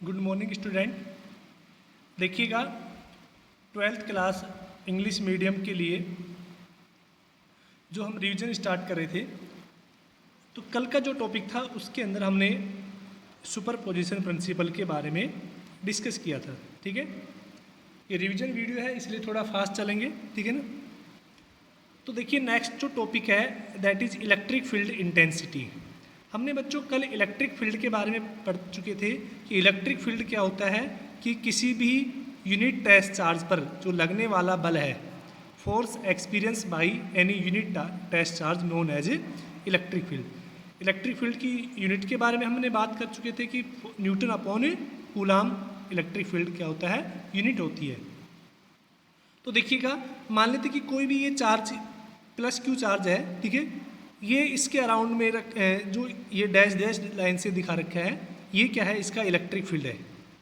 Good morning student. देखिएगा, twelfth class English medium के लिए जो हम रिवीजन स्टार्ट कर रहे थे, तो कल का जो टॉपिक था उसके अंदर हमने सुपरपोजिशन प्रिंसिपल के बारे में डिस्कस किया था। ठीक है, ये रिवीजन वीडियो है इसलिए थोड़ा फास्ट चलेंगे, ठीक है ना। तो देखिए, नेक्स्ट जो टॉपिक है that is electric field intensity. हमने बच्चों कल इलेक्ट्रिक फील्ड के बारे में पढ़ चुके थे कि इलेक्ट्रिक फील्ड क्या होता है कि किसी भी यूनिट टेस्ट चार्ज पर जो लगने वाला बल है, force experience by any unit test charge known as a electric field. Electric field की यूनिट के बारे में हमने बात कर चुके थे कि newton upon coulomb electric field क्या होता है, यूनिट होती है। तो देखिएगा, मान लेते कि कोई भी ये चार्ज प्लस क्यू चार्ज है, ठीक है, ये इसके अराउंड में जो ये डैश डैश लाइन से दिखा रखा है, ये क्या है, इसका इलेक्ट्रिक फील्ड है।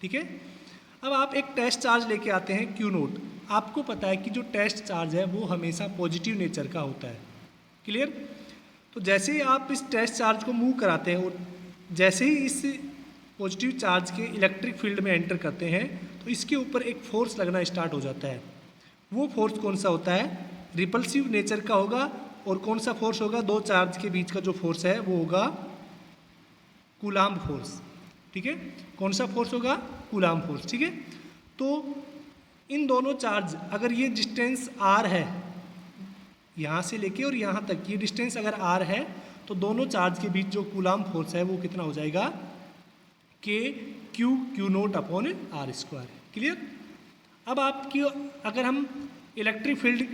ठीक है, अब आप एक टेस्ट चार्ज लेके आते हैं क्यू नोट। आपको पता है कि जो टेस्ट चार्ज है वो हमेशा पॉजिटिव नेचर का होता है। क्लियर। तो जैसे ही आप इस टेस्ट चार्ज को मूव कराते हैं और जैसे ही इस पॉजिटिव चार्ज के इलेक्ट्रिक फील्ड में एंटर करते हैं तो इसके ऊपर एक फोर्स लगना स्टार्ट हो जाता है। वो फोर्स कौन सा होता है, रिपल्सिव नेचर का होगा। और कौन सा फोर्स होगा, दो चार्ज के बीच का जो फोर्स है वो होगा कूलाम्ब फोर्स। ठीक है, कौन सा फोर्स होगा, कूलाम्ब फोर्स। ठीक है, तो इन दोनों चार्ज, अगर ये डिस्टेंस r है, यहाँ से लेके और यहाँ तक ये डिस्टेंस अगर r है, तो दोनों चार्ज के बीच जो कूलाम्ब फोर्स है वो कितना हो जाएगा, k Q naught upon r square. Clear. अब आपकी अगर हम इलेक्ट्रिक फील्ड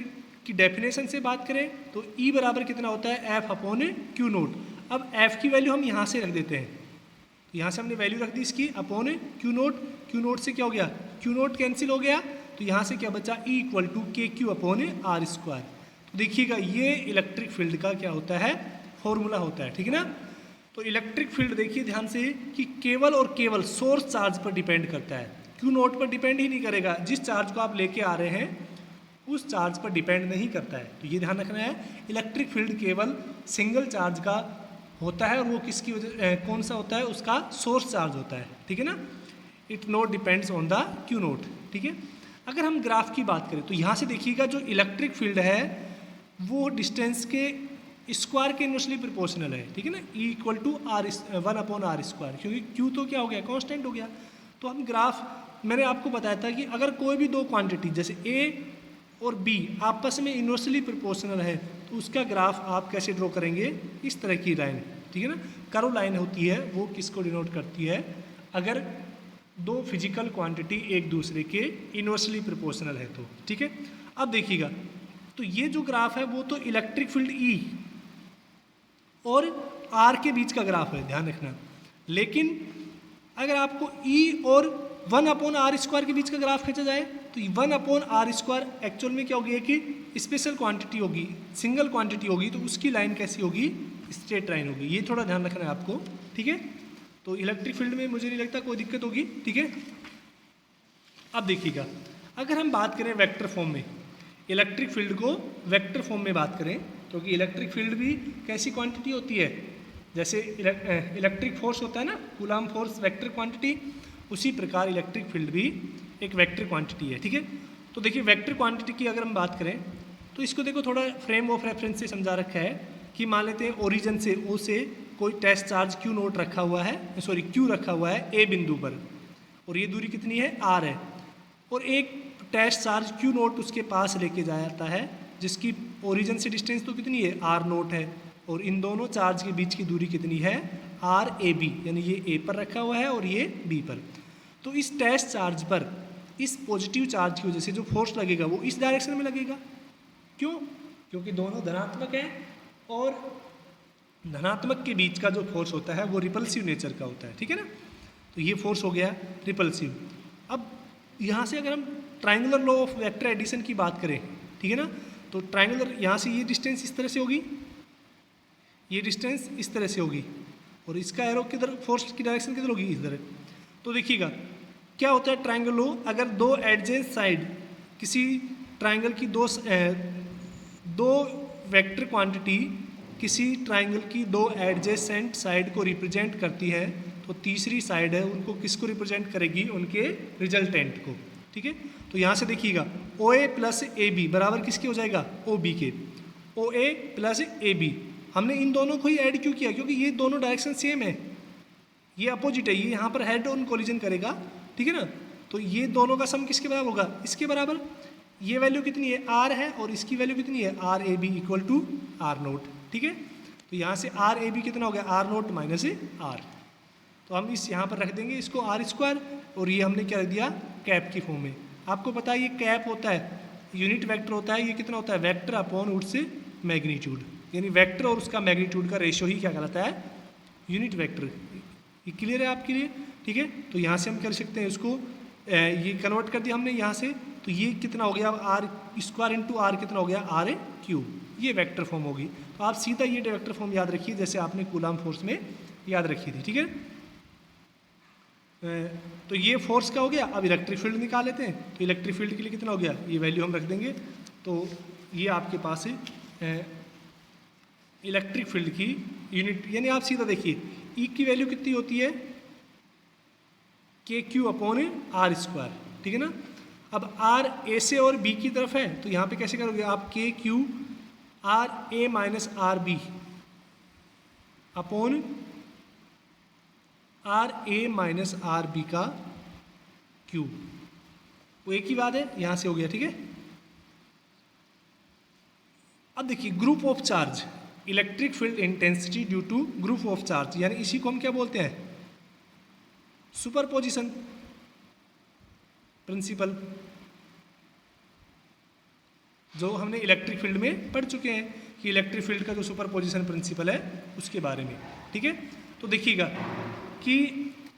की डेफिनेशन से बात करें तो E बराबर कितना होता है, F अपॉन क्यू नोट। अब F की वैल्यू हम यहाँ से रख देते हैं, तो यहाँ से हमने वैल्यू रख दी इसकी upon Q note. Q note से क्या हो गया, क्यू नोट कैंसिल हो गया, तो यहाँ से क्या बचा, E इक्वल टू के क्यू अपॉन आर स्क्वायर। तो देखिएगा, ये इलेक्ट्रिक फील्ड का क्या होता है, फॉर्मूला होता है। ठीक है ना। तो इलेक्ट्रिक फील्ड देखिए ध्यान से कि केवल और केवल सोर्स चार्ज पर डिपेंड करता है, क्यू नोट पर डिपेंड ही नहीं करेगा। जिस चार्ज को आप लेके आ रहे हैं उस चार्ज पर डिपेंड नहीं करता है। तो ये ध्यान रखना है, इलेक्ट्रिक फील्ड केवल सिंगल चार्ज का होता है और वो किसकी वजह कौन सा होता है, उसका सोर्स चार्ज होता है। ठीक है ना। It not depends on the Q note. ठीक है, अगर हम ग्राफ की बात करें तो यहाँ से देखिएगा, जो इलेक्ट्रिक फील्ड है वो डिस्टेंस के स्क्वायर के इनवर्सली प्रोपोर्शनल है। ठीक है ना, E equal to R 1 upon R square, क्योंकि क्यू तो क्या हो गया, कॉन्स्टेंट हो गया। तो हम ग्राफ, मैंने आपको बताया था कि अगर कोई भी दो क्वांटिटी जैसे ए और बी आपस में इनवर्सली प्रोपोर्शनल है तो उसका ग्राफ आप कैसे ड्रॉ करेंगे, इस तरह की लाइन। ठीक है ना, कर्व लाइन होती है, वो किसको डिनोट करती है, अगर दो फिजिकल क्वांटिटी एक दूसरे के इनवर्सली प्रोपोर्शनल है तो। ठीक है, अब देखिएगा, तो ये जो ग्राफ है वो तो इलेक्ट्रिक फील्ड E और R के बीच का ग्राफ है, ध्यान रखना। लेकिन अगर आपको E और 1 अपॉन आर स्क्वायर के बीच का ग्राफ खींचा जाए तो 1 अपॉन आर स्क्वायर एक्चुअल में क्या होगी कि स्पेशल क्वांटिटी होगी, सिंगल क्वांटिटी होगी, तो उसकी लाइन कैसी होगी, स्ट्रेट लाइन होगी। ये थोड़ा ध्यान रखना है आपको। ठीक है, तो इलेक्ट्रिक फील्ड में मुझे नहीं लगता कोई दिक्कत होगी। ठीक है, अब देखिएगा, अगर हम बात करें वेक्टर फॉर्म में, इलेक्ट्रिक फील्ड को वेक्टर फॉर्म में बात करें, क्योंकि इलेक्ट्रिक फील्ड भी कैसी क्वांटिटी होती है, जैसे इलेक्ट्रिक फोर्स होता है ना, कूलाम्ब फोर्स वेक्टर क्वांटिटी, उसी प्रकार इलेक्ट्रिक फील्ड भी एक वेक्टर क्वांटिटी है। ठीक है, तो देखिए वेक्टर क्वांटिटी की अगर हम बात करें तो इसको देखो थोड़ा फ्रेम ऑफ रेफरेंस से समझा रखा है कि मान लेते हैं ओरिजिन से ओ से कोई टेस्ट चार्ज क्यू नोट रखा हुआ है, सॉरी क्यू रखा हुआ है ए बिंदु पर, और ये दूरी कितनी है, आर है, और एक टेस्ट चार्ज क्यू नोट उसके पास लेके जाता है जिसकी ओरिजिन से डिस्टेंस तो कितनी है, आर नोट है, और इन दोनों चार्ज के बीच की दूरी कितनी है, आर ए बी, यानी ये ए पर रखा हुआ है और ये बी पर। तो इस टेस्ट चार्ज पर इस पॉजिटिव चार्ज की वजह से जो फोर्स लगेगा वो इस डायरेक्शन में लगेगा। क्यों, क्योंकि दोनों धनात्मक हैं और धनात्मक के बीच का जो फोर्स होता है वो रिपल्सिव नेचर का होता है। ठीक है ना, तो ये फोर्स हो गया रिपल्सिव। अब यहाँ से अगर हम triangular law of vector addition की बात करें, ठीक है ना, तो ट्राइंगुलर यहाँ से ये डिस्टेंस इस तरह से होगी, ये डिस्टेंस इस तरह से होगी, और इसका एरो किधर, फोर्स की डायरेक्शन किधर होगी, इधर। तो देखिएगा क्या होता है ट्राइंगल लॉ, अगर दो एडजेंट साइड किसी ट्राइंगल की दो वेक्टर क्वांटिटी किसी ट्राइंगल की दो एडजेसेंट साइड को रिप्रेजेंट करती है तो तीसरी साइड है उनको किसको रिप्रेजेंट करेगी, उनके रिजल्टेंट को, ठीक है। तो यहाँ से देखिएगा OA प्लस AB बराबर किसके हो जाएगा, OB के। OA प्लस AB, हमने इन दोनों को ही ऐड क्यों किया, क्योंकि ये दोनों डायरेक्शन सेम है, ये अपोजिट है, ये यहाँ पर हेड ऑन कोलिजन करेगा, ठीक है ना। तो ये दोनों का सम किसके बराबर होगा, इसके बराबर। ये वैल्यू कितनी है, R है, और इसकी वैल्यू कितनी है, RAB इक्वल टू R0, ठीक है। तो यहाँ से RAB कितना हो गया, R0 माइनस R। तो हम इस यहाँ पर रख देंगे इसको R², और ये हमने क्या रख दिया, कैप की फॉर्म में। आपको पता है ये कैप होता है, यूनिट वेक्टर होता है, ये कितना होता है, वेक्टर अपॉन उससे मैग्नीट्यूड, यानी वेक्टर और उसका मैग्नीट्यूड का रेशियो ही क्या कहलाता है, यूनिट वेक्टर। ये क्लियर है आपके लिए, ठीक है। तो यहाँ से हम कर सकते हैं इसको, ये कन्वर्ट कर दिया हमने यहाँ से, तो ये कितना हो गया, R² इंटू R कितना हो गया, R³ ये वेक्टर फॉर्म होगी। तो आप सीधा ये वेक्टर फॉर्म याद रखिए जैसे आपने कूलाम फोर्स में याद रखी थी, ठीक है। तो ये फोर्स का हो गया। अब इलेक्ट्रिक फील्ड निकाल लेते हैं। तो इलेक्ट्रिक फील्ड के लिए कितना हो गया, ये वैल्यू हम रख देंगे। तो ये आपके पास है इलेक्ट्रिक फील्ड की यूनिट, यानी आप सीधा देखिए E की वैल्यू कितनी होती है, KQ अपॉन R², ठीक है ना। अब R A से और B की तरफ है, तो यहाँ पे कैसे करोगे आप, KQ RA minus RB upon RA minus RB का क्यूब, वो एक ही बात है, यहाँ से हो गया, ठीक है। अब देखिए group of charge, electric field intensity due to group of charge, यानी इसी को हम क्या बोलते हैं, सुपरपोजिशन प्रिंसिपल, जो हमने इलेक्ट्रिक फील्ड में पढ़ चुके हैं कि इलेक्ट्रिक फील्ड का जो सुपरपोजिशन प्रिंसिपल है उसके बारे में, ठीक है। तो देखिएगा कि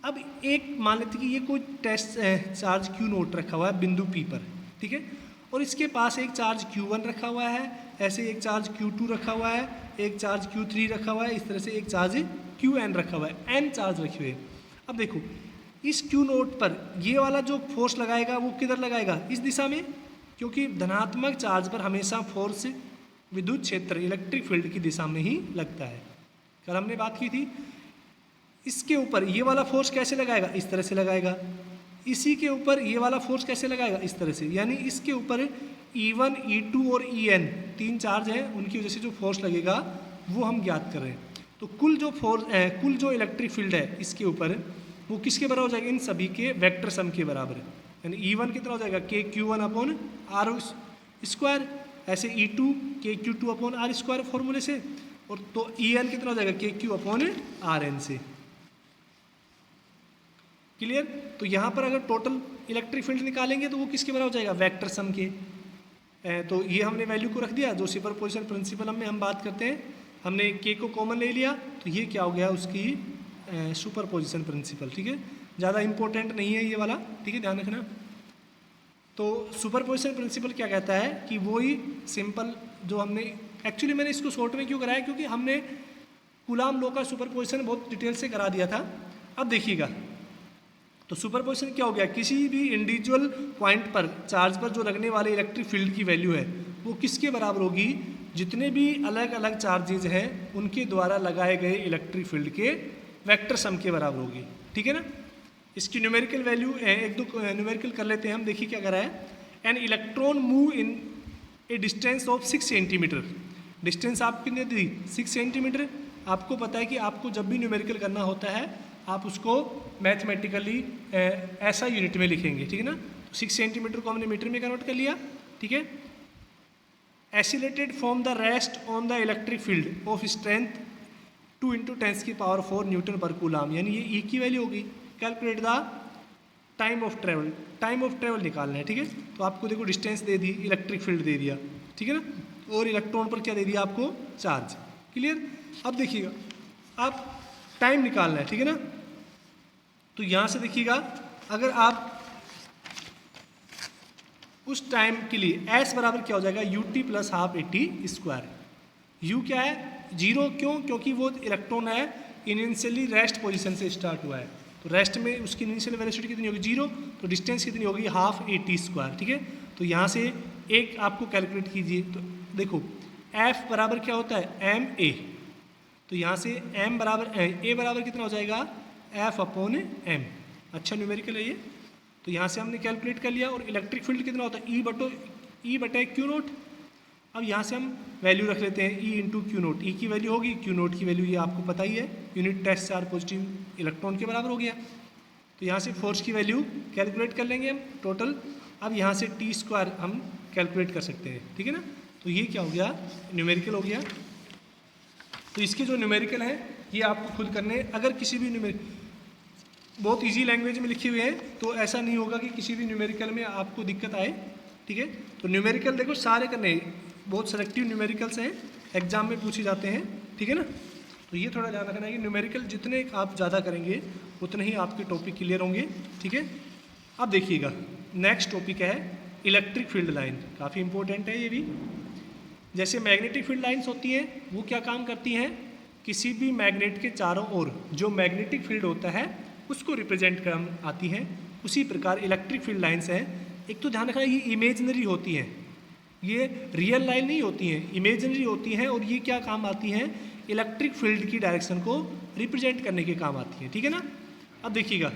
अब एक मान लेते कि ये कोई टेस्ट चार्ज Q0 रखा हुआ है बिंदु P पर, ठीक है, और इसके पास एक चार्ज Q1 रखा हुआ है, ऐसे एक चार्ज Q2 रखा हुआ है, एक चार्ज Q3 रखा हुआ है, इस तरह से एक चार्ज Qn रखा हुआ है, n चार्ज रखे हुए। अब देखो इस Q0 पर ये वाला जो फोर्स लगाएगा वो किधर लगाएगा, इस दिशा में, क्योंकि धनात्मक चार्ज पर हमेशा फोर्स विद्युत क्षेत्र इलेक्ट्रिक फील्ड की दिशा में ही लगता है। कल हमने बात की थी। इसके ऊपर ये वाला फोर्स कैसे लगाएगा, इस तरह से लगाएगा। इसी के ऊपर ये वाला फोर्स कैसे लगाएगा, इस तरह से, यानी इसके ऊपर E1, E2 और En तीन चार्ज हैं, उनकी वजह से जो फोर्स लगेगा वो हम ज्ञात कर रहे हैं। तो कुल जो इलेक्ट्रिक फील्ड है इसके ऊपर वो किसके बराबर हो जाएगा, इन सभी के वेक्टर सम के बराबर है। यानी E1 कितना हो जाएगा, KQ1 अपॉन R², ऐसे E2 KQ2 अपॉन R² फॉर्मूले से, और तो En कितना हो जाएगा, KQ अपॉन Rn से। क्लियर। तो यहाँ पर अगर टोटल इलेक्ट्रिक फील्ड निकालेंगे तो वो किसके बराबर हो जाएगा, वेक्टर सम के। तो ये हमने वैल्यू को रख दिया, जो सुपरपोजिशन प्रिंसिपल में हम बात करते हैं, हमने K को कॉमन ले लिया, तो ये क्या हो गया, उसकी सुपरपोजिशन प्रिंसिपल, ठीक है। ज़्यादा इंपॉर्टेंट नहीं है ये वाला, ठीक है, ध्यान रखना। तो सुपरपोजिशन प्रिंसिपल क्या कहता है कि वही सिंपल जो हमने, एक्चुअली मैंने इसको शॉर्ट में क्यों कराया, क्योंकि हमने कूलाम लॉ का सुपरपोजिशन बहुत डिटेल से करा दिया था। अब देखिएगा, तो सुपरपोजिशन क्या हो गया, किसी भी इंडिविजुअल पॉइंट पर चार्ज पर जो लगने वाले इलेक्ट्रिक फील्ड की वैल्यू है वो किसके बराबर होगी, जितने भी अलग अलग चार्जेज हैं उनके द्वारा लगाए गए इलेक्ट्रिक फील्ड के वेक्टर सम के बराबर होगी, ठीक है ना। इसकी न्यूमेरिकल वैल्यू एक दो न्यूमेरिकल कर लेते हैं हम। देखिए क्या कर रहा है, an electron move in A distance of 6 centimetre. Distance आप कितने दी, 6 सेंटीमीटर। आपको पता है कि आपको जब भी न्यूमेरिकल करना होता है आप उसको मैथमेटिकली ऐसा यूनिट में लिखेंगे, ठीक है ना। तो 6 सेंटीमीटर को हमने मीटर में कन्वर्ट कर लिया, ठीक है। Acylated from the rest on the electric field of strength 2 × 10⁴ Newton पर कूलाम, यानी ये E की वैल्यू होगी। Calculate the time of travel, time of travel निकालना है, ठीक है। तो आपको देखो डिस्टेंस दे दी, इलेक्ट्रिक फील्ड दे दिया, ठीक है ना, और इलेक्ट्रॉन पर क्या दे दिया आपको, चार्ज। क्लियर। अब देखिएगा, आप टाइम निकालना है, ठीक है ना। तो यहाँ से देखिएगा, अगर आप उस टाइम के लिए S बराबर क्या हो जाएगा, UT + ½ AT²। U क्या है, 0, क्यों, क्योंकि वो इलेक्ट्रॉन है इनिशियली रेस्ट पोजीशन से स्टार्ट हुआ है, तो रेस्ट में उसकी इनिशियल वेलोसिटी कितनी होगी, 0, तो डिस्टेंस कितनी होगी, ½ AT², ठीक है। तो यहाँ से एक आपको कैलकुलेट कीजिए, तो देखो F बराबर क्या होता है, ma, तो यहाँ से m बराबर a बराबर कितना हो जाएगा, एफ अपॉन एम। अच्छा न्यूमेरिकल है ये। तो यहाँ से हमने कैलकुलेट कर लिया। और इलेक्ट्रिक फील्ड कितना होता है, ई बटे क्यू नोट। अब यहाँ से हम वैल्यू रख लेते हैं ई इंटू क्यू नोट। ई की वैल्यू होगी, क्यू नोट की वैल्यू ये आपको पता ही है, unit test charge positive electron के बराबर हो गया। तो यहाँ से फोर्स की वैल्यू कैलकुलेट कर लेंगे हम टोटल। अब यहाँ से टी स्क्वायर हम कैलकुलेट कर सकते हैं, ठीक है ना। तो ये क्या हो गया, न्यूमेरिकल हो गया। तो इसके जो न्यूमेरिकल हैं ये आपको खुद करने हैं। अगर किसी भी बहुत इजी लैंग्वेज में लिखे हुए हैं तो ऐसा नहीं होगा कि किसी भी न्यूमेरिकल में आपको दिक्कत आए, ठीक है। तो न्यूमेरिकल देखो सारे करने हैं, बहुत सेलेक्टिव न्यूमेरिकल्स हैं, एग्जाम में पूछे जाते हैं, ठीक है ना। तो ये थोड़ा ध्यान रखना है कि न्यूमेरिकल जितने आप ज़्यादा करेंगे उतने ही आपके टॉपिक क्लियर होंगे, ठीक है। अब देखिएगा नेक्स्ट टॉपिक है इलेक्ट्रिक फील्ड लाइन। काफ़ी इंपॉर्टेंट है ये भी। जैसे मैग्नेटिक फील्ड लाइंस होती हैं वो क्या काम करती हैं, किसी भी मैग्नेट के चारों ओर जो मैग्नेटिक फील्ड होता है उसको रिप्रेजेंट कर आती हैं। उसी प्रकार इलेक्ट्रिक फील्ड लाइंस हैं। एक तो ध्यान रखना ये इमेजनरी होती हैं, ये रियल लाइन नहीं होती हैं, इमेजनरी होती हैं। और ये क्या काम आती हैं, इलेक्ट्रिक फील्ड की डायरेक्शन को रिप्रेजेंट करने के काम आती हैं, ठीक है ना। अब देखिएगा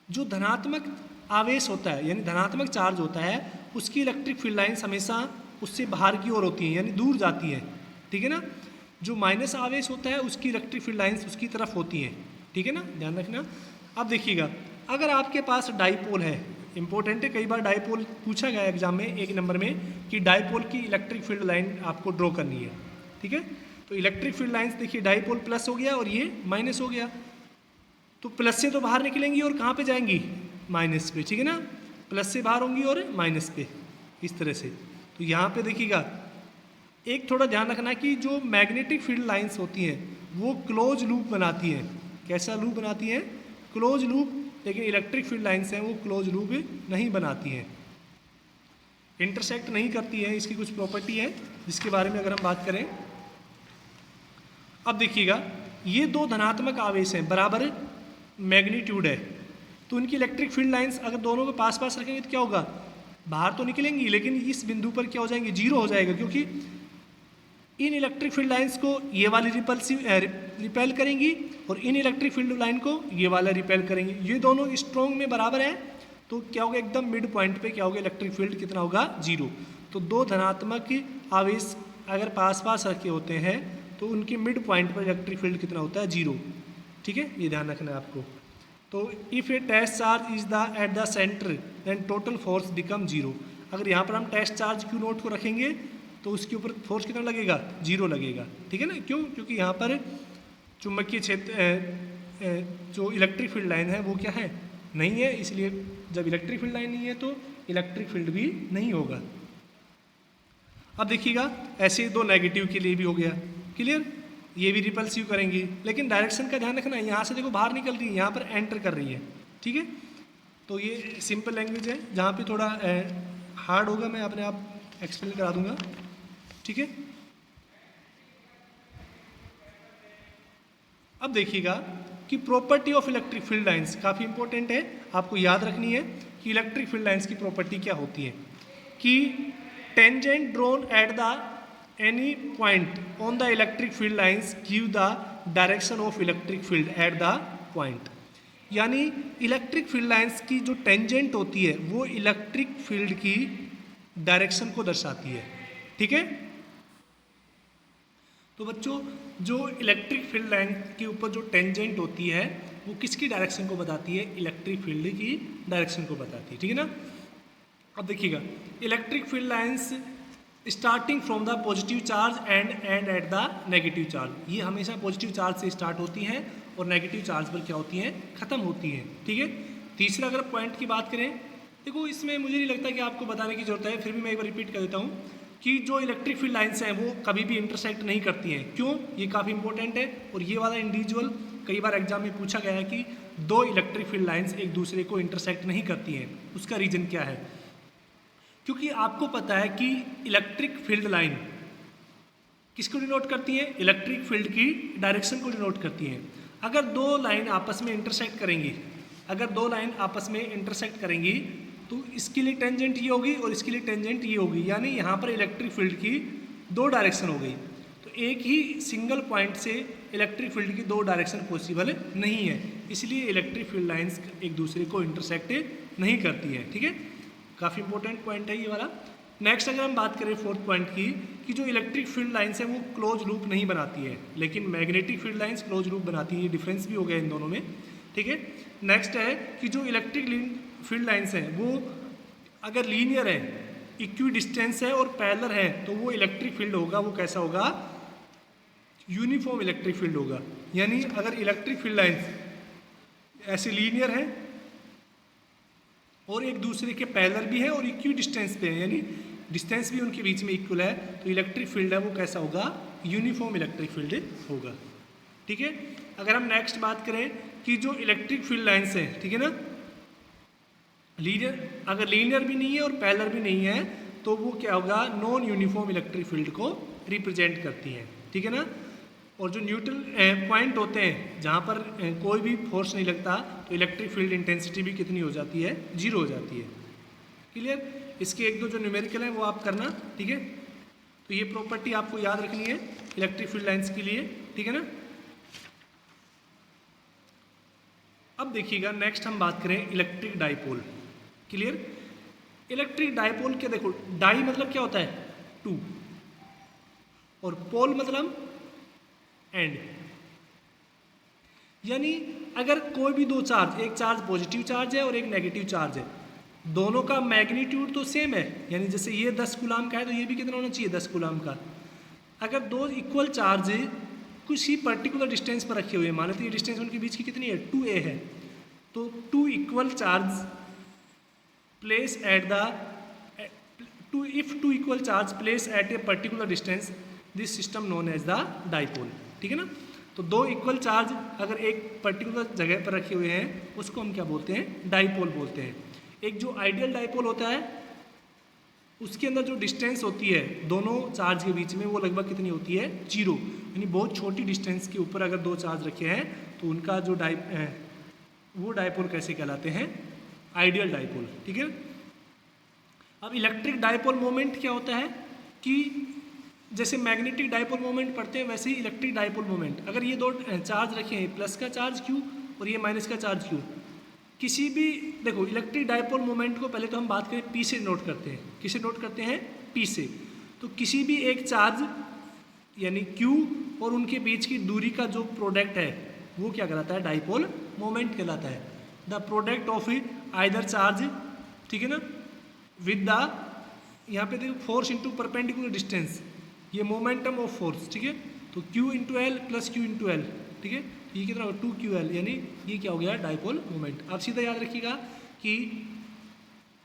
जो धनात्मक आवेश होता है यानी धनात्मक चार्ज होता है उसकी इलेक्ट्रिक फील्ड लाइन्स हमेशा उससे बाहर की ओर होती हैं यानी दूर जाती हैं, ठीक है ना। जो माइनस आवेश होता है उसकी इलेक्ट्रिक फील्ड लाइन्स उसकी तरफ होती हैं, ठीक है ना, ध्यान रखना। अब देखिएगा अगर आपके पास डाइपोल है, इंपॉर्टेंट है, कई बार डाइपोल पूछा गया एग्जाम में 1 नंबर में कि डाइपोल की इलेक्ट्रिक फील्ड लाइन आपको ड्रॉ करनी है, ठीक है। तो इलेक्ट्रिक फील्ड लाइन्स देखिए डाइपोल प्लस हो गया और ये माइनस हो गया। तो प्लस से तो बाहर निकलेंगी और कहाँ पे जाएंगी, माइनस पे, ठीक है ना। प्लस से बाहर होंगी और माइनस पे, इस तरह से। तो यहाँ पे देखिएगा एक थोड़ा ध्यान रखना कि जो मैग्नेटिक फील्ड लाइंस होती हैं वो क्लोज लूप बनाती हैं। कैसा लूप बनाती हैं, क्लोज लूप। लेकिन इलेक्ट्रिक फील्ड लाइंस हैं वो क्लोज लूप नहीं बनाती हैं, इंटरसेक्ट नहीं करती हैं। इसकी कुछ प्रॉपर्टी है जिसके बारे में अगर हम बात करें। अब देखिएगा ये दो धनात्मक आवेश हैं, बराबर मैग्नीट्यूड है, तो उनकी इलेक्ट्रिक फील्ड लाइंस अगर दोनों को पास पास रखेंगे तो क्या होगा, बाहर तो निकलेंगी लेकिन इस बिंदु पर क्या हो जाएंगे, जीरो हो जाएगा। क्योंकि इन इलेक्ट्रिक फील्ड लाइंस को ये वाली रिपेल करेंगी और इन इलेक्ट्रिक फील्ड लाइन को ये वाला रिपेल करेंगे। ये दोनों स्ट्रॉन्ग में बराबर है तो क्या होगा, एकदम मिड पॉइंट पे क्या होगा, इलेक्ट्रिक फील्ड कितना होगा, जीरो। तो दो धनात्मक आवेश अगर पास पास रखे होते हैं तो उनके मिड पॉइंट पर इलेक्ट्रिक फील्ड कितना होता है, जीरो, ठीक है। ये ध्यान रखना है आपको। तो if a test charge is the at the centre then total force become zero. अगर यहाँ पर हम टेस्ट चार्ज क्यू नोट को रखेंगे तो उसके ऊपर फोर्स कितना लगेगा, जीरो लगेगा, ठीक है ना। क्यों, क्योंकि यहाँ पर चुंबकीय क्षेत्र जो इलेक्ट्रिक फील्ड लाइन है वो क्या है, नहीं है। इसलिए जब इलेक्ट्रिक फील्ड लाइन नहीं है तो इलेक्ट्रिक फील्ड भी नहीं होगा। अब देखिएगा ऐसे दो नेगेटिव के लिए भी हो गया, क्लियर। ये भी रिपल्सिव करेंगी लेकिन डायरेक्शन का ध्यान रखना है। यहाँ से देखो बाहर निकल रही है, यहाँ पर एंटर कर रही है, ठीक है। तो ये सिंपल लैंग्वेज है, जहाँ पे थोड़ा हार्ड होगा मैं अपने आप एक्सप्लेन करा दूंगा, ठीक है। अब देखिएगा कि property of electric field lines काफ़ी इंपॉर्टेंट है, आपको याद रखनी है कि इलेक्ट्रिक फील्ड लाइंस की प्रॉपर्टी क्या होती है कि tangent drawn at the any point on the electric field lines give the direction of electric field at the point. यानी इलेक्ट्रिक फील्ड लाइंस की जो टेंजेंट होती है वो इलेक्ट्रिक फील्ड की डायरेक्शन को दर्शाती है, ठीक है। तो बच्चों जो इलेक्ट्रिक फील्ड लाइन के ऊपर जो टेंजेंट होती है वो किसकी डायरेक्शन को बताती है, इलेक्ट्रिक फील्ड की डायरेक्शन को बताती है, ठीक है ना। अब देखिएगा electric field lines starting from the positive charge and at the negative charge, ये हमेशा पॉजिटिव चार्ज से स्टार्ट होती हैं और नेगेटिव चार्ज पर क्या होती हैं, खत्म होती हैं, ठीक है। तीसरा अगर पॉइंट की बात करें, देखो इसमें मुझे नहीं लगता कि आपको बताने की जरूरत है, फिर भी मैं एक बार रिपीट कर देता हूँ कि जो इलेक्ट्रिक फील्ड लाइंस हैं वो कभी भी इंटरसेक्ट नहीं करती हैं। क्यों, ये काफ़ी इंपॉर्टेंट है। और ये वाला इंडिविजुअल कई बार एग्जाम में पूछा गया है कि दो इलेक्ट्रिक फील्ड लाइंस एक दूसरे को इंटरसेक्ट नहीं करती हैं, उसका रीजन क्या है। क्योंकि आपको पता है कि इलेक्ट्रिक फील्ड लाइन किसको डिनोट करती है, इलेक्ट्रिक फील्ड की डायरेक्शन को डिनोट करती हैं। अगर दो लाइन आपस में इंटरसेक्ट करेंगी, अगर दो लाइन आपस में इंटरसेक्ट करेंगी तो इसके लिए टेंजेंट ये होगी और इसके लिए टेंजेंट ये होगी, यानी यहाँ पर इलेक्ट्रिक फील्ड की दो डायरेक्शन हो गई। तो एक ही सिंगल पॉइंट से इलेक्ट्रिक फील्ड की दो डायरेक्शन पॉसिबल नहीं है, इसलिए इलेक्ट्रिक फील्ड लाइंस एक दूसरे को इंटरसेक्ट नहीं करती है। ठीक है, काफ़ी इंपॉर्टेंट पॉइंट है ये वाला। नेक्स्ट अगर हम बात करें फोर्थ पॉइंट की, कि जो इलेक्ट्रिक फील्ड लाइंस है वो क्लोज लूप नहीं बनाती है, लेकिन magnetic field lines close loop बनाती है। ये डिफरेंस भी हो गया इन दोनों में। ठीक है, नेक्स्ट है कि जो इलेक्ट्रिक फील्ड लाइंस हैं वो अगर लीनियर है, इक्वी डिस्टेंस है और पैरेलल है, तो वो इलेक्ट्रिक फील्ड होगा, वो कैसा होगा, यूनिफॉर्म इलेक्ट्रिक फील्ड होगा। यानी अगर इलेक्ट्रिक फील्ड लाइंस ऐसे लीनियर है और एक दूसरे के पैरेलल भी है और इक्वी डिस्टेंस पे है, यानी डिस्टेंस भी उनके बीच में इक्वल है, तो इलेक्ट्रिक फील्ड है वो कैसा होगा, यूनिफॉर्म इलेक्ट्रिक फील्ड होगा। ठीक है, अगर हम नेक्स्ट बात करें कि जो इलेक्ट्रिक फील्ड लाइंस है, ठीक है ना, लीनियर, अगर लीनियर भी नहीं है और पैरेलल भी नहीं है, तो वो क्या होगा, नॉन यूनिफॉर्म इलेक्ट्रिक फील्ड को रिप्रेजेंट करती हैं। ठीक है ना, और जो न्यूट्रल पॉइंट होते हैं जहाँ पर कोई भी फोर्स नहीं लगता, तो इलेक्ट्रिक फील्ड इंटेंसिटी भी कितनी हो जाती है, 0 हो जाती है। क्लियर, इसके एक दो जो न्यूमेरिकल हैं वो आप करना। ठीक है, तो ये प्रॉपर्टी आपको याद रखनी है इलेक्ट्रिक फील्ड लाइंस के लिए। ठीक है ना, अब देखिएगा नेक्स्ट हम बात करें electric dipole. Clear, electric dipole के देखो, डाई मतलब क्या होता है, 2, और पोल मतलब एंड। यानी अगर कोई भी दो चार्ज, एक चार्ज पॉजिटिव चार्ज है और एक नेगेटिव चार्ज है, दोनों का मैग्नीट्यूड तो सेम है, यानी जैसे ये 10 कूलाम का है तो ये भी कितना होना चाहिए, 10 कूलाम का। अगर दो इक्वल चार्ज कुछ ही पर्टिकुलर डिस्टेंस पर रखे हुए हैं, मान लेते हैं ये डिस्टेंस उनके बीच की कितनी है, 2a है, तो 2 equal charge place at the if two equal charge placed at a particular distance, this system known as the dipole। ठीक है ना, तो दो इक्वल चार्ज अगर एक पर्टिकुलर जगह पर रखे हुए हैं उसको हम क्या बोलते हैं, डाइपोल बोलते हैं। एक जो आइडियल डाइपोल होता है उसके अंदर जो डिस्टेंस होती है दोनों चार्ज के बीच में वो लगभग कितनी होती है, 0, यानी बहुत छोटी डिस्टेंस के ऊपर अगर दो चार्ज रखे हैं तो उनका जो वो डाइपोल कैसे कहलाते हैं, आइडियल डाइपोल। ठीक है, अब इलेक्ट्रिक डाइपोल मोमेंट क्या होता है कि जैसे मैग्नेटिक डाइपोल मोमेंट पढ़ते हैं वैसे ही इलेक्ट्रिक डाइपोल मोमेंट, अगर ये दो चार्ज रखे हैं, प्लस का चार्ज क्यू और ये माइनस का चार्ज क्यू, किसी भी, देखो इलेक्ट्रिक डाइपोल मोमेंट को पहले तो हम बात करें पी से नोट करते हैं, किसे नोट करते हैं, पी से। तो किसी भी एक चार्ज यानी क्यू और उनके बीच की दूरी का जो प्रोडक्ट है वो क्या कहलाता है, डाइपोल मोमेंट कहलाता है। The product of either charge, ठीक है ना, विद द, यहाँ पे देखो फोर्स इंटू परपेंडिकुलर डिस्टेंस, ये मोमेंटम ऑफ फोर्स। ठीक है, तो Q into L plus Q into L. ठीक है, ये कितना होगा, 2QL, यानी ये क्या हो गया, डाइपोल मोमेंट। आप सीधा याद रखिएगा कि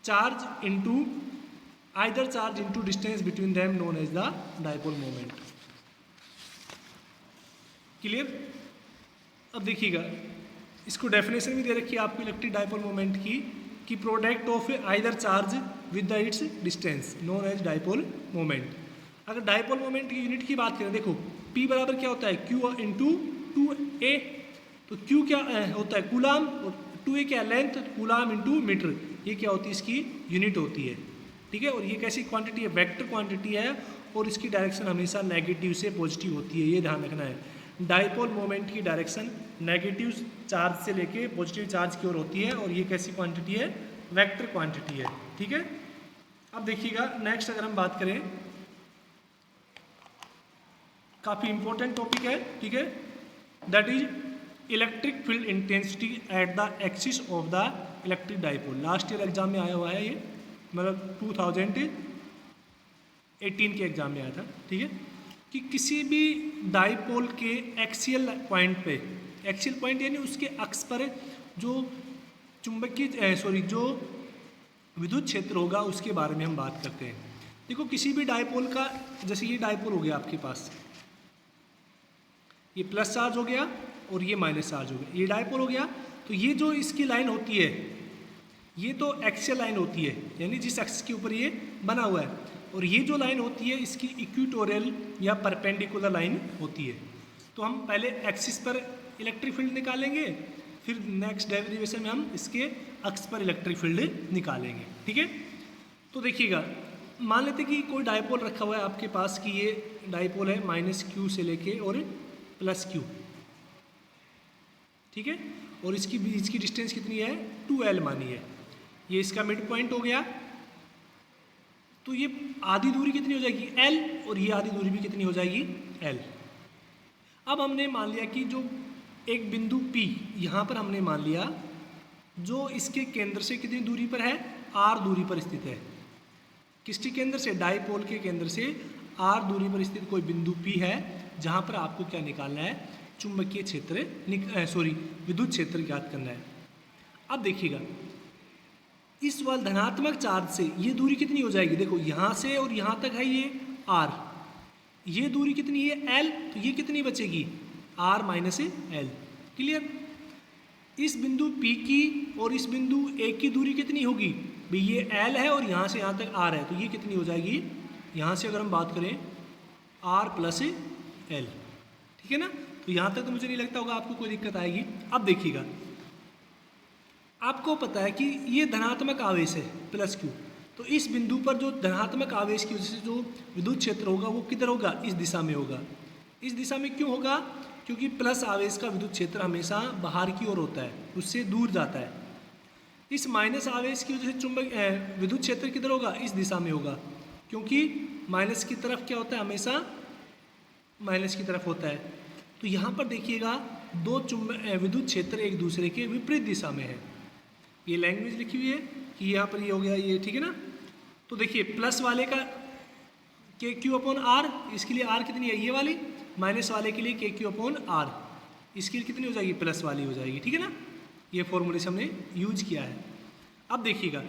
charge into either charge into distance between them known as the dipole moment. Clear, अब देखिएगा इसको डेफिनेशन भी दे रखी है आपको इलेक्ट्रिक डाइपोल मोमेंट की, कि product of either charge with the its distance known as dipole moment. अगर डाइपोल मोमेंट की यूनिट की बात करें, देखो P बराबर क्या होता है, Q इंटू 2a, तो Q क्या होता है, कूलाम, और 2a क्या लेंथ, कूलाम इंटू मीटर, ये क्या होती है, इसकी यूनिट होती है। ठीक है, और ये कैसी क्वांटिटी है, वेक्टर क्वांटिटी है, और इसकी डायरेक्शन हमेशा नेगेटिव से पॉजिटिव होती है, ये ध्यान रखना है। डाइपोल मोमेंट की डायरेक्शन नेगेटिव चार्ज से लेके पॉजिटिव चार्ज की ओर होती है, और ये कैसी क्वांटिटी है, वेक्टर क्वांटिटी है। ठीक है, अब देखिएगा नेक्स्ट अगर हम बात करें, काफ़ी इंपॉर्टेंट टॉपिक है। ठीक है, that is electric field intensity at the axis of the electric dipole. Last year exam में आया हुआ है ये, मतलब 2018 के एग्जाम में आया था। ठीक है, कि किसी भी डाइपोल के एक्सियल पॉइंट पे, एक्सियल पॉइंट यानी उसके अक्ष पर जो चुंबकीय जो विद्युत क्षेत्र होगा उसके बारे में हम बात करते हैं। देखो किसी भी डाइपोल का, जैसे ये डाइपोल हो गया आपके पास, ये प्लस चार्ज हो गया और ये माइनस चार्ज हो गया, ये डाइपोल हो गया, तो ये जो इसकी लाइन होती है ये तो एक्सियल लाइन होती है, यानी जिस एक्सिस के ऊपर ये बना हुआ है, और ये जो लाइन होती है इसकी इक्वेटोरियल या परपेंडिकुलर लाइन होती है। तो हम पहले एक्सिस पर इलेक्ट्रिक फील्ड निकालेंगे, फिर नेक्स्ट डेरिवेशन में हम इसके अक्ष पर इलेक्ट्रिक फील्ड निकालेंगे। ठीक है, तो देखिएगा मान लेते कि कोई डाइपोल रखा हुआ है आपके पास, कि ये डाइपोल है -Q से लेके और +Q। ठीक है, और इसकी बीच की डिस्टेंस कितनी है 2l मानी है। ये इसका मिड पॉइंट हो गया, तो ये आधी दूरी कितनी हो जाएगी l, और ये आधी दूरी भी कितनी हो जाएगी l। अब हमने मान लिया कि जो एक बिंदु P यहाँ पर हमने मान लिया जो इसके केंद्र से कितनी दूरी पर है r दूरी पर स्थित है। किसके केंद्र से, डाइपोल के केंद्र से r दूरी पर स्थित कोई बिंदु P है जहाँ पर आपको क्या निकालना है, चुंबकीय क्षेत्र विद्युत क्षेत्र ज्ञात करना है। अब देखिएगा इस वाले धनात्मक चार्ज से ये दूरी कितनी हो जाएगी, देखो यहाँ से और यहाँ तक है ये r, ये दूरी कितनी है l, तो ये कितनी बचेगी r माइनस l। क्लियर। इस बिंदु P की और इस बिंदु A की दूरी कितनी होगी भाई, ये l है और यहाँ से यहाँ तक r है, तो ये कितनी हो जाएगी, यहाँ से अगर हम बात करें r प्लस l, ठीक है ना। तो यहाँ तक तो मुझे नहीं लगता होगा आपको कोई दिक्कत आएगी। अब देखिएगा आपको पता है कि ये धनात्मक आवेश है प्लस q, तो इस बिंदु पर जो धनात्मक आवेश की वजह से जो विद्युत क्षेत्र होगा वो किधर होगा, इस दिशा में होगा। इस दिशा में क्यों होगा, क्योंकि प्लस आवेश का विद्युत क्षेत्र हमेशा बाहर की ओर होता है, उससे दूर जाता है। इस माइनस आवेश की वजह से चुंबक विद्युत क्षेत्र किधर होगा, इस दिशा में होगा, क्योंकि माइनस की तरफ क्या होता है, हमेशा माइनस की तरफ होता है। तो यहाँ पर देखिएगा दो विद्युत क्षेत्र एक दूसरे के विपरीत दिशा में है। ये लैंग्वेज लिखी हुई है कि यहाँ पर ये हो गया ये, ठीक है ना। तो देखिए प्लस वाले का के क्यू अपॉन आर, इसके लिए आर कितनी है ये वाली, माइनस वाले के लिए के क्यू अपॉन आर, इसके लिए कितनी हो जाएगी, प्लस वाली हो जाएगी, ठीक है ना। ये फॉर्मूले से हमने यूज किया है। अब देखिएगा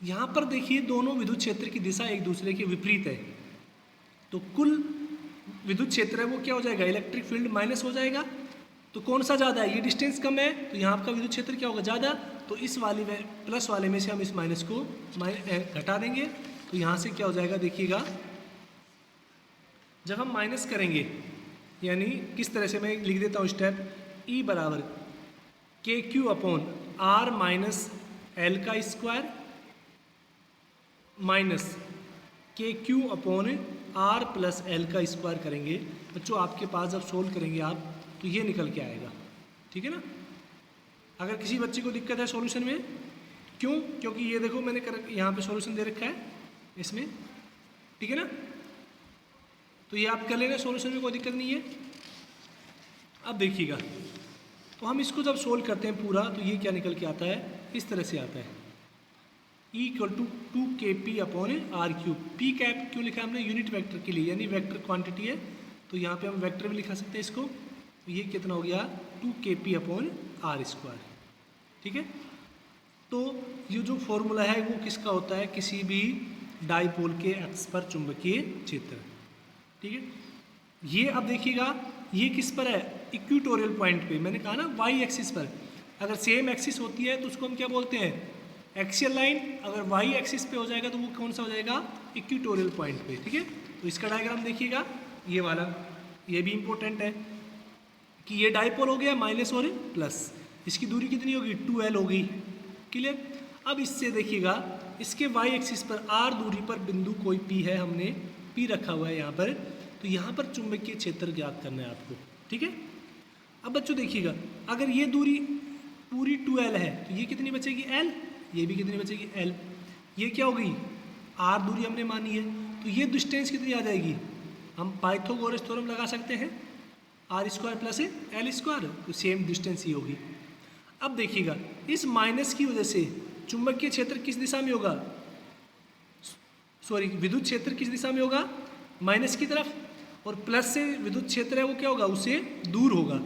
यहाँ पर देखिए दोनों विद्युत क्षेत्र की दिशा एक दूसरे के विपरीत है, तो कुल विद्युत क्षेत्र है वो क्या हो जाएगा, इलेक्ट्रिक फील्ड माइनस हो जाएगा। तो कौन सा ज़्यादा है, ये डिस्टेंस कम है तो यहाँ आपका विद्युत क्षेत्र क्या होगा, ज़्यादा। तो इस वाले में प्लस वाले में से हम इस माइनस को घटा देंगे, तो यहाँ से क्या हो जाएगा, देखिएगा जब हम माइनस करेंगे, यानी किस तरह से मैं लिख देता हूँ स्टेप, E बराबर K Q upon R minus L का square minus K Q upon R plus L का स्क्वायर करेंगे। बच्चों आपके पास जब सोल्व करेंगे आप तो ये निकल के आएगा, ठीक है ना। अगर किसी बच्चे को दिक्कत है सॉल्यूशन में, क्यों, क्योंकि ये देखो मैंने यहाँ पे सॉल्यूशन दे रखा है इसमें, ठीक है ना। तो ये आप कर लेना, सॉल्यूशन में कोई दिक्कत नहीं है। अब देखिएगा तो हम इसको जब सोल्व करते हैं पूरा, तो ये क्या निकल के आता है, इस तरह से आता है, E equal to 2kp upon R cube. P cap क्यों लिखा है हमने, यूनिट वेक्टर के लिए, यानी वेक्टर क्वांटिटी है, तो यहाँ पे हम वेक्टर भी लिखा सकते हैं इसको। तो ये कितना हो गया 2kp अपॉन आर स्क्वायर, ठीक है। तो ये जो फॉर्मूला है वो किसका होता है, किसी भी डाइपोल के एक्स पर चुंबकीय क्षेत्र, ठीक है। ये अब देखिएगा ये किस पर है, इक्वेटोरियल पॉइंट पे, मैंने कहा ना वाई एक्सिस पर। अगर सेम एक्सिस होती है तो उसको हम क्या बोलते हैं, एक्सियल लाइन। अगर वाई एक्सिस पे हो जाएगा तो वो कौन सा हो जाएगा, इक्वेटोरियल पॉइंट पे, ठीक है। तो इसका डायग्राम देखिएगा, ये वाला, ये भी इंपॉर्टेंट है कि ये डाइपोल हो गया माइनस और प्लस, इसकी दूरी कितनी होगी 2l होगी, क्लियर। अब इससे देखिएगा इसके y एक्सिस पर r दूरी पर बिंदु कोई P है, हमने P रखा हुआ है यहाँ पर, तो यहाँ पर चुंबकीय क्षेत्र ज्ञात करना है आपको, ठीक है। अब बच्चों देखिएगा अगर ये दूरी पूरी 2l है तो ये कितनी बचेगी l, ये भी कितनी बचेगी l, ये क्या हो गई r दूरी हमने मानी है, तो ये डिस्टेंस कितनी आ जाएगी, हम पाइथागोरस थ्योरम लगा सकते हैं, R square plus L square, तो सेम डिस्टेंस ही होगी। अब देखिएगा इस माइनस की वजह से चुंबकीय क्षेत्र किस दिशा में होगा, सॉरी विद्युत क्षेत्र किस दिशा में होगा, माइनस की तरफ, और प्लस से विद्युत क्षेत्र है वो क्या होगा, उससे दूर होगा।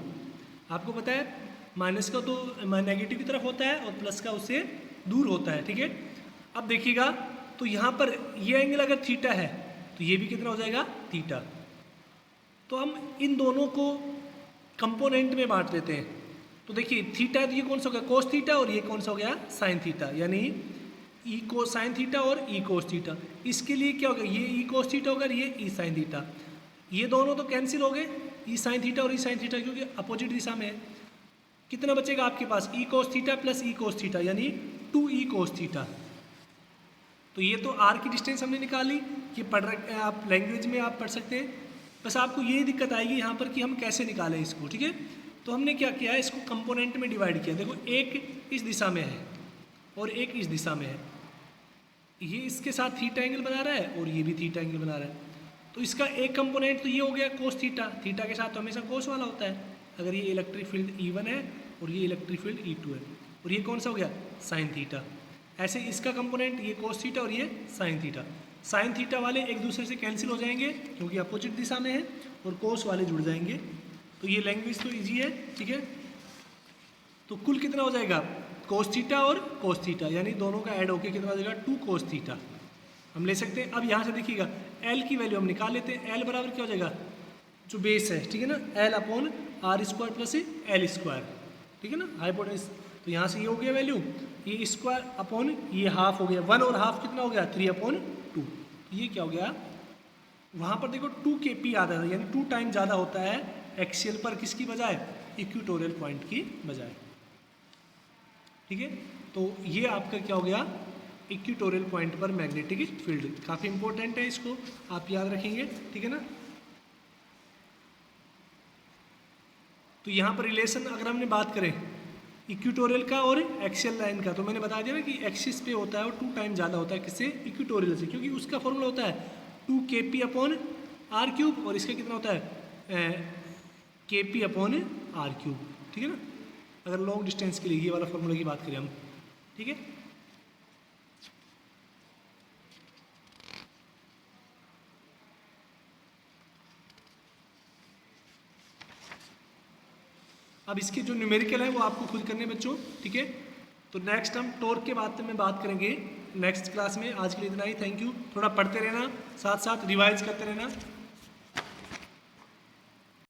आपको पता है माइनस का तो नेगेटिव की तरफ होता है और प्लस का उससे दूर होता है, ठीक है। अब देखिएगा तो यहाँ पर ये एंगल अगर थीटा है तो ये भी कितना हो जाएगा थीटा। तो हम इन दोनों को कंपोनेंट में बांट देते हैं। तो देखिए थीटा, तो ये कौन सा हो गया कोस थीटा, और ये कौन सा हो गया साइन थीटा, यानी ई कोस साइन थीटा और ई कोस थीटा। इसके लिए क्या होगा, ये ई कोस थीटा होगा, ये ई साइन थीटा, ये दोनों तो कैंसिल हो गए, ई साइन थीटा और ई साइन थीटा, क्योंकि अपोजिट दिशा में है। कितना बचेगा आपके पास, ई कोस थीटा प्लस ई कोस थीटा, यानी 2e कोस थीटा। तो ये तो आर की डिस्टेंस हमने निकाली, ये पढ़ रखे हैं आप, लैंग्वेज में आप पढ़ सकते हैं। बस आपको ये दिक्कत आएगी यहाँ पर कि हम कैसे निकालें इसको, ठीक है। तो हमने क्या किया है, इसको कंपोनेंट में डिवाइड किया। देखो एक इस दिशा में है और एक इस दिशा में है, ये इसके साथ थीटा एंगल बना रहा है और ये भी थीटा एंगल बना रहा है। तो इसका एक कंपोनेंट तो ये हो गया कोस थीटा, थीटा के साथ तो हमेशा कोस वाला होता है। अगर ये इलेक्ट्रिक फील्ड E1 है और ये इलेक्ट्रिक फील्ड E2 है, और ये कौन सा हो गया, साइन थीटा। ऐसे इसका कंपोनेंट ये कोस थीटा और ये साइन थीटा। साइन थीटा वाले एक दूसरे से कैंसिल हो जाएंगे क्योंकि अपोजिट दिशा में है, और कोस वाले जुड़ जाएंगे। तो ये लैंग्वेज तो ईजी है, ठीक है। तो कुल कितना हो जाएगा, कोस थीटा और कोस थीटा, यानी दोनों का ऐड होकर कितना हो जाएगा, 2 कोस थीटा हम ले सकते हैं। अब यहाँ से देखिएगा L की वैल्यू हम निकाल लेते हैं। L बराबर क्या हो जाएगा, जो बेस है, ठीक है ना, L upon R square plus L square, ठीक है ना, हाइपोटेन्यूज। तो यहाँ से ये हो गया वैल्यू, ये स्क्वायर अपॉन ये हाफ हो गया, 1 और हाफ कितना हो गया, 3/2। ये क्या हो गया, वहाँ पर देखो 2 kp आता है, यानी 2 टाइम ज़्यादा होता है एक्सियल पर, किसकी बजाय, इक्वेटोरियल पॉइंट की बजाय, ठीक है। तो ये आपका क्या हो गया, इक्वेटोरियल पॉइंट पर मैग्नेटिक फील्ड। काफ़ी इंपॉर्टेंट है, इसको आप याद रखेंगे, ठीक है ना। तो यहाँ पर रिलेशन अगर हमने बात करें इक्वेटोरियल का और एक्सियल लाइन का, तो मैंने बता दिया ना कि एक्सिस पे होता है और 2 टाइम ज़्यादा होता है, किससे, इक्वेटोरियल से, क्योंकि उसका फॉर्मूला होता है 2 kp/r3, और इसका कितना होता है kp/r3, ठीक है ना, अगर लॉन्ग डिस्टेंस के लिए ये वाला फॉर्मूला की बात करें हम, ठीक है। अब इसके जो न्यूमेरिकल है वो आपको खुद करने बच्चों, ठीक है। तो नेक्स्ट हम टॉर्क के बारे में बात करेंगे नेक्स्ट क्लास में। आज के लिए इतना ही, थैंक यू। थोड़ा पढ़ते रहना, साथ साथ रिवाइज करते रहना।